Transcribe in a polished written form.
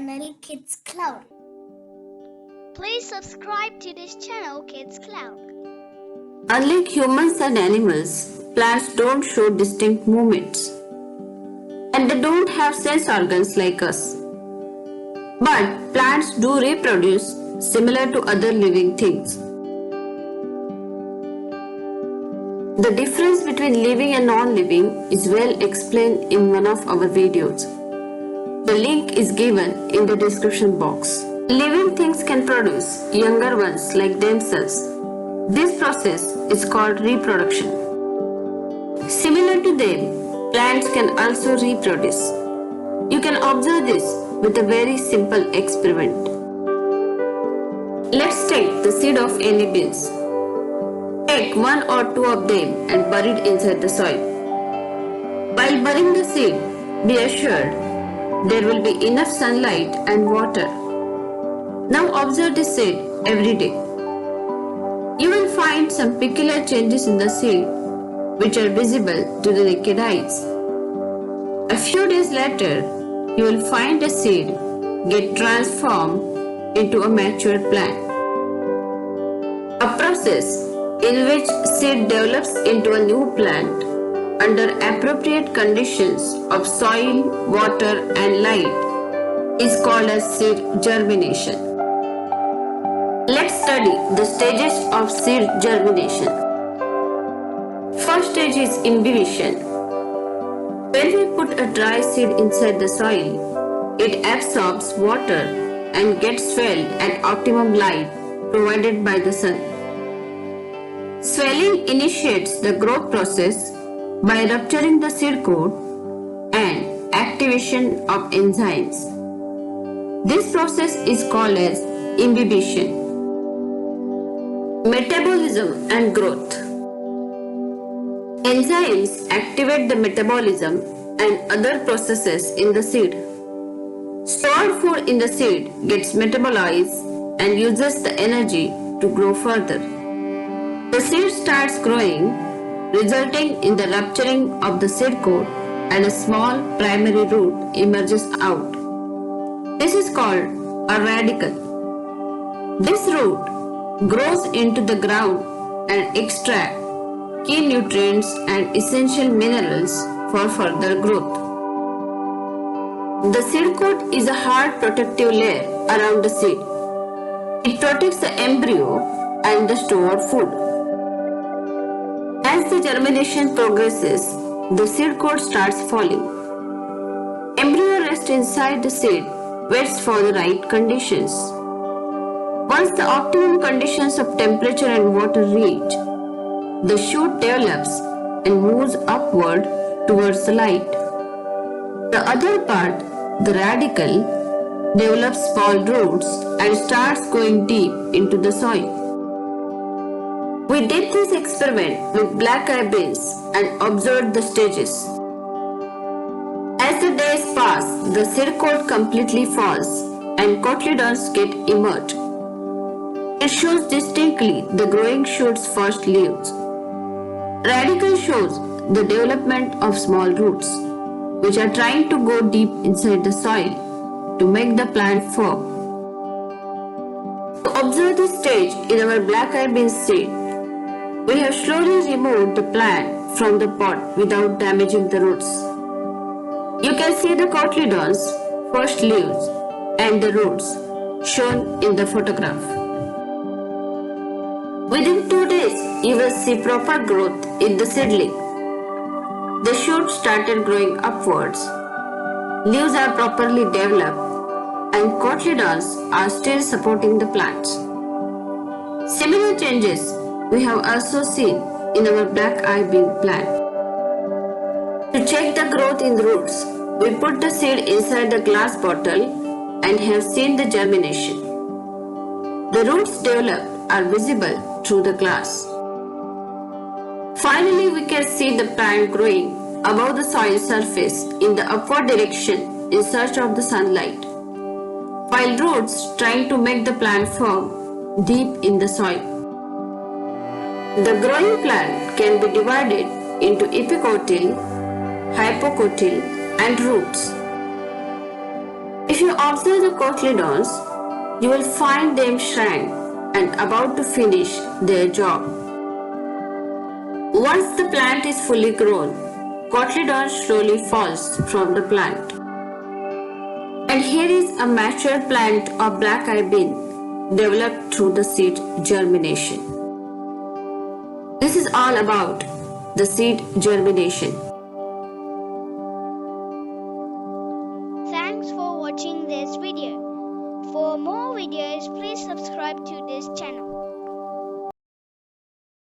channel Kids Cloud. Please subscribe to this channel Kids Cloud. Unlike humans and animals, plants don't show distinct movements. And they don't have sense organs like us. But plants do reproduce similar to other living things. The difference between living and non-living is well explained in one of our videos. The link is given in the description box. Living things can produce younger ones like themselves. This process is called reproduction. Similar to them, plants can also reproduce. You can observe this with a very simple experiment. Let's take the seed of any beans. Take one or two of them and bury it inside the soil. While burying the seed, be assured there will be enough sunlight and water. Now observe the seed every day. You will find some peculiar changes in the seed which are visible to the naked eyes. A few days later, you will find the seed get transformed into a mature plant. A process in which seed develops into a new plant under appropriate conditions of soil, water and light is called as seed germination. Let's study the stages of seed germination. First stage is imbibition. When we put a dry seed inside the soil, it absorbs water and gets swelled at optimum light provided by the sun. Swelling initiates the growth process by rupturing the seed coat and activation of enzymes. This process is called as imbibition. Metabolism and growth. Enzymes activate the metabolism and other processes in the seed. Stored food in the seed gets metabolized and uses the energy to grow further. The seed starts growing, resulting in the rupturing of the seed coat and a small primary root emerges out. This is called a radicle. This root grows into the ground and extracts key nutrients and essential minerals for further growth. The seed coat is a hard protective layer around the seed. It protects the embryo and the stored food. As the germination progresses, the seed coat starts falling. Embryo rests inside the seed, waits for the right conditions. Once the optimum conditions of temperature and water reach, the shoot develops and moves upward towards the light. The other part, the radicle, develops small roots and starts going deep into the soil. We did this experiment with black-eye beans and observed the stages. As the days pass, the seed coat completely falls and cotyledons get emerged. It shows distinctly the growing shoot's first leaves. Radicle shows the development of small roots, which are trying to go deep inside the soil to make the plant firm. To observe this stage in our black-eye bean seed, we have slowly removed the plant from the pot without damaging the roots. You can see the cotyledons, first leaves, and the roots shown in the photograph. Within 2 days, you will see proper growth in the seedling. The shoot started growing upwards. Leaves are properly developed and cotyledons are still supporting the plants. Similar changes we have also seen in our black-eye bean plant. To check the growth in the roots, we put the seed inside the glass bottle and have seen the germination. The roots developed are visible through the glass. Finally, we can see the plant growing above the soil surface in the upward direction in search of the sunlight, while roots trying to make the plant firm deep in the soil. The growing plant can be divided into epicotyl, hypocotyl, and roots. If you observe the cotyledons, you will find them shrank and about to finish their job. Once the plant is fully grown, cotyledon slowly falls from the plant. And here is a mature plant of black-eye bean developed through the seed germination. This is all about the seed germination. Thanks for watching this video. For more videos, please subscribe to this channel.